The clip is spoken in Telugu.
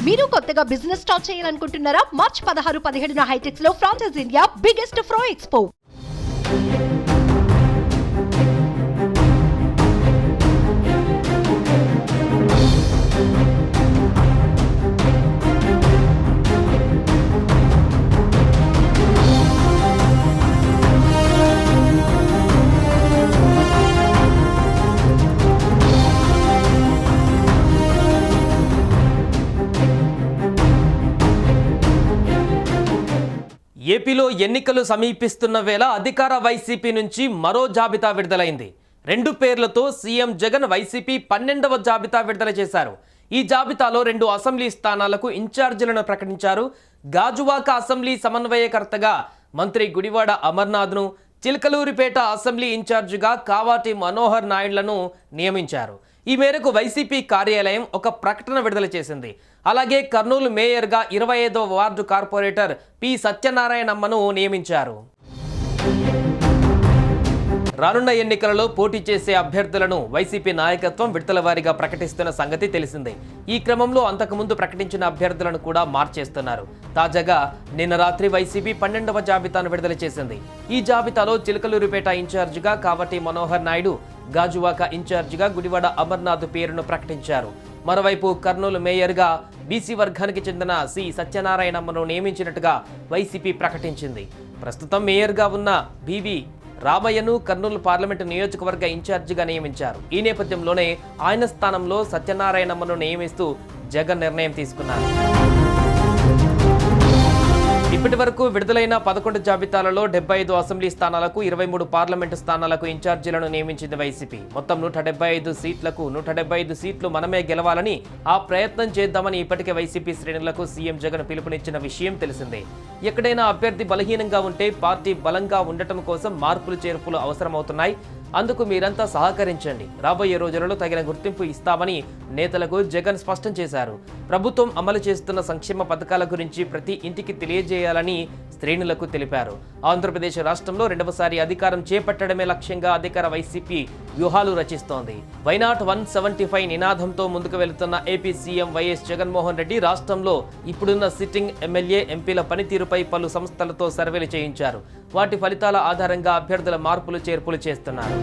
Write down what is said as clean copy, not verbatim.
మీరు కొత్తగా బిజినెస్ స్టార్ట్ చేయాలనుకుంటున్నారా? మార్చ్ 16-17 హైటెక్స్ లో ఫ్రాన్సెస్ ఇండియా బిగ్గెస్ట్ ఫ్రో ఎక్స్పో. ఏపీలో ఎన్నికలు సమీపిస్తున్న వేళ అధికార వైసీపీ నుంచి మరో జాబితా విడుదలైంది. 2 పేర్లతో సీఎం జగన్ వైసీపీ 12వ జాబితా విడుదల చేశారు. ఈ జాబితాలో 2 అసెంబ్లీ స్థానాలకు ఇన్ఛార్జీలను ప్రకటించారు. గాజువాక అసెంబ్లీ సమన్వయకర్తగా మంత్రి గుడివాడ అమర్నాథ్ను, చిలకలూరిపేట అసెంబ్లీ ఇన్ఛార్జిగా కావాటి మనోహర్ నాయుడులను నియమించారు. ఈ మేరకు వైసీపీ కార్యాలయం ఒక ప్రకటన విడుదల చేసింది. అలాగే కర్నూలు మేయర్గా 25వ వార్డు కార్పొరేటర్ పి సత్యనారాయణమ్మను నియమించారు. రానున్న ఎన్నికలలో పోటీ చేసే అభ్యర్థులను వైసీపీ నాయకత్వం విడతల వారీగా ప్రకటిస్తున్న సంగతి తెలిసిందే. ఈ క్రమంలో అంతకుముందు ప్రకటించిన అభ్యర్థులను కూడా మార్చేస్తున్నారు. తాజాగా నిన్న రాత్రి వైసీపీ 12వ జాబితాను విడుదల చేసింది. ఈ జాబితాలో చిలకలూరిపేట ఇన్ఛార్జిగా కావటి మనోహర్ నాయుడు, గాజువాక ఇన్ఛార్జిగా గుడివాడ అమర్నాథ్ పేరును ప్రకటించారు. మరోవైపు కర్నూలు మేయర్గా బీసీ వర్గానికి చెందిన సి సత్యనారాయణమ్మను నియమించినట్టుగా వైసీపీ ప్రకటించింది. ప్రస్తుతం మేయర్గా ఉన్న బివి రామయ్యను కర్నూలు పార్లమెంటు నియోజకవర్గ ఇన్ఛార్జిగా నియమించారు. ఈ నేపథ్యంలోనే ఆయన స్థానంలో సత్యనారాయణమ్మను నియమిస్తూ జగన్ నిర్ణయం తీసుకున్నారు. ఇప్పటి వరకు విడుదలైన 11 జాబితాలలో 75 అసెంబ్లీ స్థానాలకు, 23 పార్లమెంటు స్థానాలకు ఇన్ఛార్జీలను నియమించింది వైసీపీ. మొత్తం 175 సీట్లకు 175 సీట్లు మనమే గెలవాలని ఆ ప్రయత్నం చేద్దామని ఇప్పటికే వైసీపీ శ్రేణులకు సీఎం జగన్ పిలుపునిచ్చిన విషయం తెలిసిందే. ఎక్కడైనా అభ్యర్థి బలహీనంగా ఉంటే పార్టీ బలంగా ఉండటం కోసం మార్పులు చేర్పులు అవసరమవుతున్నాయి. అందుకు మీరంతా సహకరించండి. రాబోయే రోజులలో తగిన గుర్తింపు ఇస్తామని నేతలకు జగన్ స్పష్టం చేశారు. ప్రభుత్వం అమలు చేస్తున్న సంక్షేమ పథకాల గురించి ప్రతి ఇంటికి తెలియజేయాలని శ్రేణులకు తెలిపారు. ఆంధ్రప్రదేశ్ రాష్ట్రంలో 2వసారి అధికారం చేపట్టడమే లక్ష్యంగా అధికార వైసీపీ వ్యూహాలు రచిస్తోంది. వైనాట్ 175 నినాదంతో ముందుకు వెళుతున్న AP CM YS Jaganmohan Reddy రాష్ట్రంలో ఇప్పుడున్న సిట్టింగ్ ఎమ్మెల్యే, ఎంపీల పనితీరుపై పలు సంస్థలతో సర్వేలు చేయించారు. వాటి ఫలితాల ఆధారంగా అభ్యర్థుల మార్పులు చేర్పులు చేస్తున్నారు.